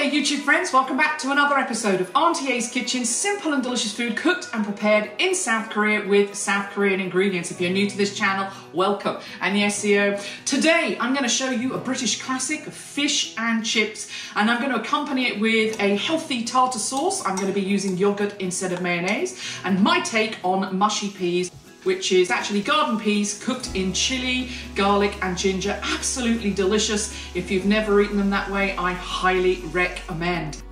there YouTube friends, welcome back to another episode of Auntie A's Kitchen, simple and delicious food cooked and prepared in South Korea with South Korean ingredients. If you're new to this channel, welcome. And yes, today I'm going to show you a British classic, fish and chips, and I'm going to accompany it with a healthy tartar sauce. I'm going to be using yogurt instead of mayonnaise, and my take on mushy peas, which is actually garden peas cooked in chili, garlic and ginger. Absolutely delicious. If you've never eaten them that way, I highly recommend.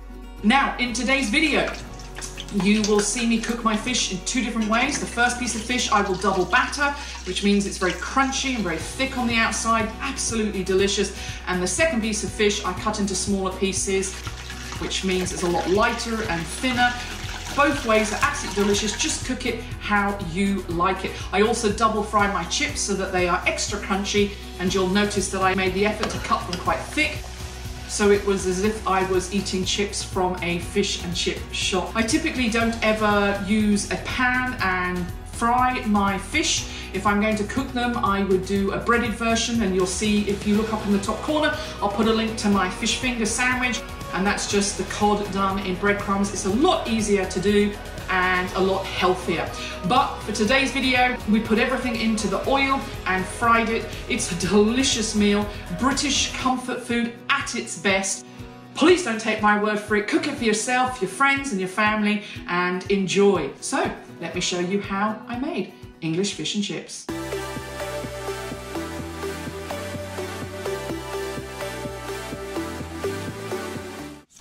Now, in today's video, you will see me cook my fish in two different ways. The first piece of fish I will double batter, which means it's very crunchy and very thick on the outside, absolutely delicious. And the second piece of fish I cut into smaller pieces, which means it's a lot lighter and thinner. Both ways are absolutely delicious. Just cook it how you like it. I also double fry my chips so that they are extra crunchy, and you'll notice that I made the effort to cut them quite thick, so it was as if I was eating chips from a fish and chip shop. I typically don't ever use a pan and fry my fish. If I'm going to cook them, I would do a breaded version, and you'll see if you look up in the top corner, I'll put a link to my fish finger sandwich, and that's just the cod done in breadcrumbs. It's a lot easier to do and a lot healthier. But for today's video, we put everything into the oil and fried it. It's a delicious meal, British comfort food at its best. Please don't take my word for it. Cook it for yourself, your friends and your family, and enjoy. So let me show you how I made English fish and chips.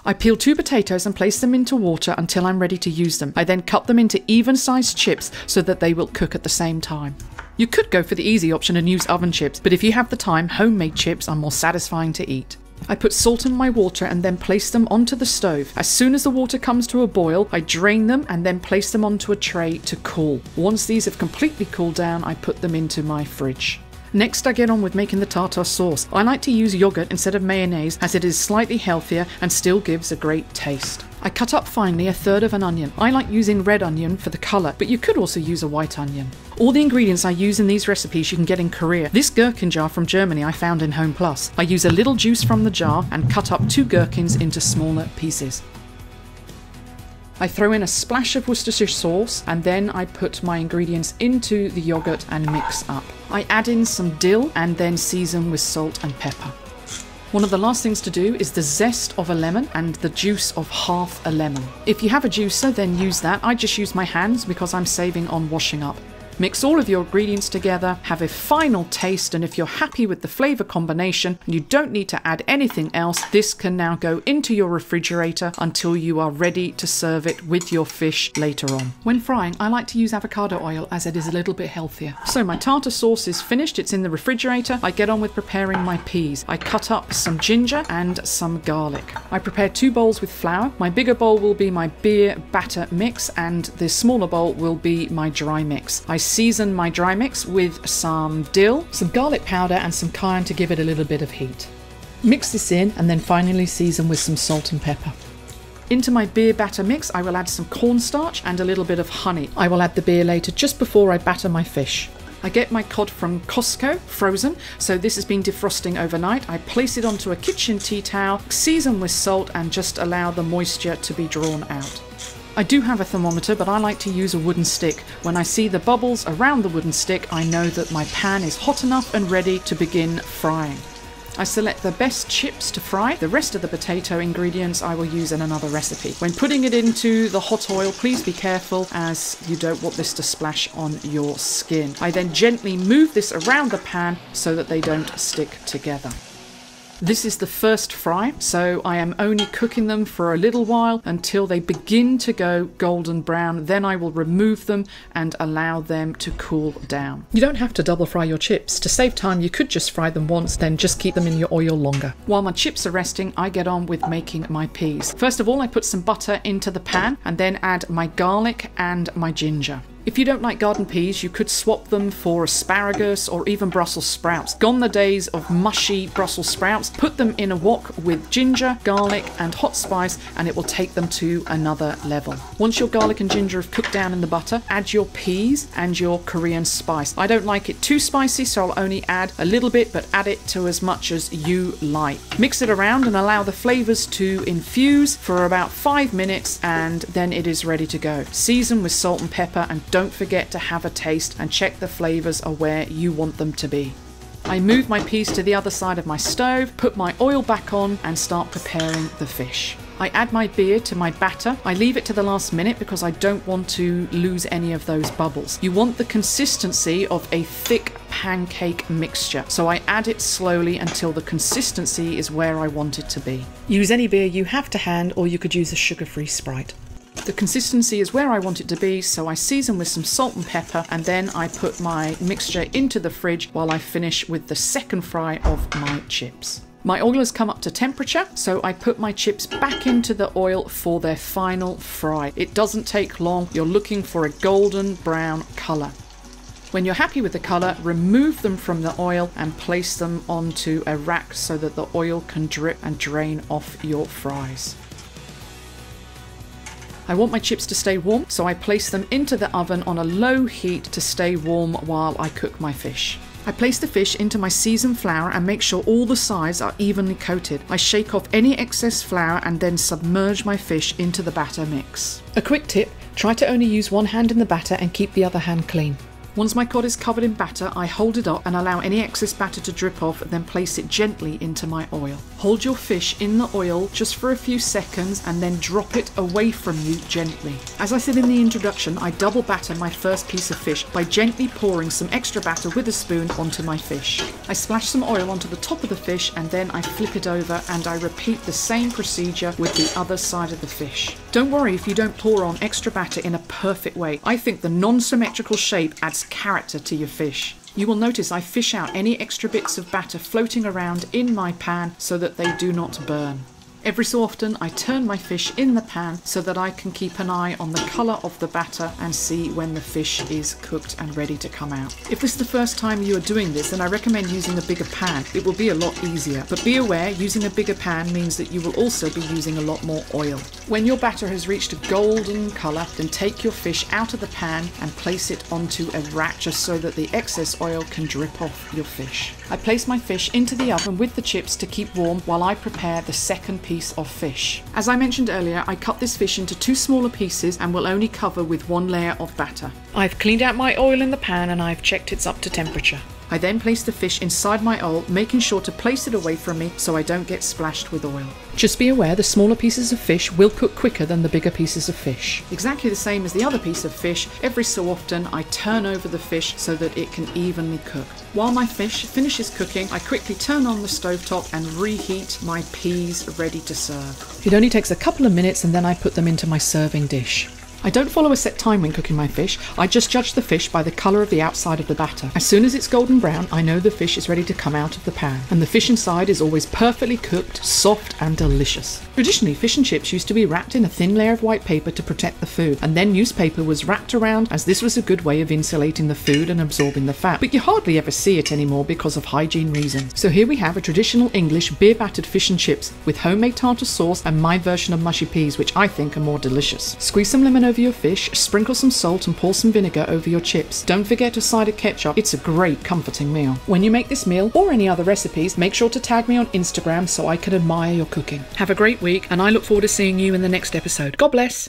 I peel 2 potatoes and place them into water until I'm ready to use them. I then cut them into even-sized chips so that they will cook at the same time. You could go for the easy option and use oven chips, but if you have the time, homemade chips are more satisfying to eat. I put salt in my water and then place them onto the stove. As soon as the water comes to a boil, I drain them and then place them onto a tray to cool. Once these have completely cooled down, I put them into my fridge. Next, I get on with making the tartar sauce. I like to use yogurt instead of mayonnaise as it is slightly healthier and still gives a great taste. I cut up finely 1/3 of an onion. I like using red onion for the colour, but you could also use a white onion. All the ingredients I use in these recipes you can get in Korea. This gherkin jar from Germany I found in Home Plus. I use a little juice from the jar and cut up 2 gherkins into smaller pieces. I throw in a splash of Worcestershire sauce, and then I put my ingredients into the yogurt and mix up. I add in some dill and then season with salt and pepper. One of the last things to do is the zest of a lemon and the juice of half a lemon. If you have a juicer, then use that. I just use my hands because I'm saving on washing up. Mix all of your ingredients together, have a final taste, and if you're happy with the flavour combination and you don't need to add anything else, this can now go into your refrigerator until you are ready to serve it with your fish later on. When frying, I like to use avocado oil as it is a little bit healthier. So my tartar sauce is finished, it's in the refrigerator. I get on with preparing my peas. I cut up some ginger and some garlic. I prepare 2 bowls with flour. My bigger bowl will be my beer batter mix, and the smaller bowl will be my dry mix. I season my dry mix with some dill, some garlic powder and some cayenne to give it a little bit of heat. Mix this in and then finally season with some salt and pepper. Into my beer batter mix I will add some cornstarch and a little bit of honey. I will add the beer later, just before I batter my fish. I get my cod from Costco, frozen, so this has been defrosting overnight. I place it onto a kitchen tea towel, season with salt and just allow the moisture to be drawn out. I do have a thermometer, but I like to use a wooden stick. When I see the bubbles around the wooden stick, I know that my pan is hot enough and ready to begin frying. I select the best chips to fry. The rest of the potato ingredients I will use in another recipe. When putting it into the hot oil, please be careful as you don't want this to splash on your skin. I then gently move this around the pan so that they don't stick together. This is the first fry, so I am only cooking them for a little while until they begin to go golden brown. Then I will remove them and allow them to cool down. You don't have to double fry your chips. To save time, you could just fry them once, then just keep them in your oil longer. While my chips are resting, I get on with making my peas. First of all, I put some butter into the pan and then add my garlic and my ginger. If you don't like garden peas, you could swap them for asparagus or even Brussels sprouts. Gone the days of mushy Brussels sprouts. Put them in a wok with ginger, garlic and hot spice and it will take them to another level. Once your garlic and ginger have cooked down in the butter, add your peas and your Korean spice. I don't like it too spicy, so I'll only add a little bit, but add it to as much as you like. Mix it around and allow the flavors to infuse for about 5 minutes and then it is ready to go. Season with salt and pepper and don't forget to have a taste and check the flavors are where you want them to be. I move my peas to the other side of my stove, put my oil back on and start preparing the fish. I add my beer to my batter. I leave it to the last minute because I don't want to lose any of those bubbles. You want the consistency of a thick pancake mixture, so I add it slowly until the consistency is where I want it to be. Use any beer you have to hand, or you could use a sugar-free Sprite. The consistency is where I want it to be, so I season with some salt and pepper and then I put my mixture into the fridge while I finish with the second fry of my chips. My oil has come up to temperature, so I put my chips back into the oil for their final fry. It doesn't take long. You're looking for a golden brown colour. When you're happy with the colour, remove them from the oil and place them onto a rack so that the oil can drip and drain off your fries. I want my chips to stay warm, so I place them into the oven on a low heat to stay warm while I cook my fish. I place the fish into my seasoned flour and make sure all the sides are evenly coated. I shake off any excess flour and then submerge my fish into the batter mix. A quick tip, try to only use one hand in the batter and keep the other hand clean. Once my cod is covered in batter, I hold it up and allow any excess batter to drip off, then place it gently into my oil. Hold your fish in the oil just for a few seconds and then drop it away from you gently. As I said in the introduction, I double batter my first piece of fish by gently pouring some extra batter with a spoon onto my fish. I splash some oil onto the top of the fish and then I flip it over and I repeat the same procedure with the other side of the fish. Don't worry if you don't pour on extra batter in a perfect way. I think the non-symmetrical shape adds character to your fish. You will notice I fish out any extra bits of batter floating around in my pan so that they do not burn. Every so often I turn my fish in the pan so that I can keep an eye on the colour of the batter and see when the fish is cooked and ready to come out. If this is the first time you are doing this, then I recommend using a bigger pan. It will be a lot easier. But be aware, using a bigger pan means that you will also be using a lot more oil. When your batter has reached a golden colour, then take your fish out of the pan and place it onto a rack just so that the excess oil can drip off your fish. I place my fish into the oven with the chips to keep warm while I prepare the second piece of fish. As I mentioned earlier, I cut this fish into 2 smaller pieces and will only cover with 1 layer of batter. I've cleaned out my oil in the pan and I've checked it's up to temperature. I then place the fish inside my oil, making sure to place it away from me so I don't get splashed with oil. Just be aware the smaller pieces of fish will cook quicker than the bigger pieces of fish. Exactly the same as the other piece of fish, every so often I turn over the fish so that it can evenly cook. While my fish finishes cooking, I quickly turn on the stovetop and reheat my peas ready to serve. It only takes a couple of minutes and then I put them into my serving dish. I don't follow a set time when cooking my fish, I just judge the fish by the colour of the outside of the batter. As soon as it's golden brown, I know the fish is ready to come out of the pan, and the fish inside is always perfectly cooked, soft and delicious. Traditionally, fish and chips used to be wrapped in a thin layer of white paper to protect the food, and then newspaper was wrapped around as this was a good way of insulating the food and absorbing the fat, but you hardly ever see it anymore because of hygiene reasons. So here we have a traditional English beer-battered fish and chips with homemade tartar sauce and my version of mushy peas, which I think are more delicious. Squeeze some lemon over your fish, sprinkle some salt and pour some vinegar over your chips. Don't forget a side of ketchup, it's a great comforting meal. When you make this meal or any other recipes, make sure to tag me on Instagram so I can admire your cooking. Have a great week and I look forward to seeing you in the next episode. God bless!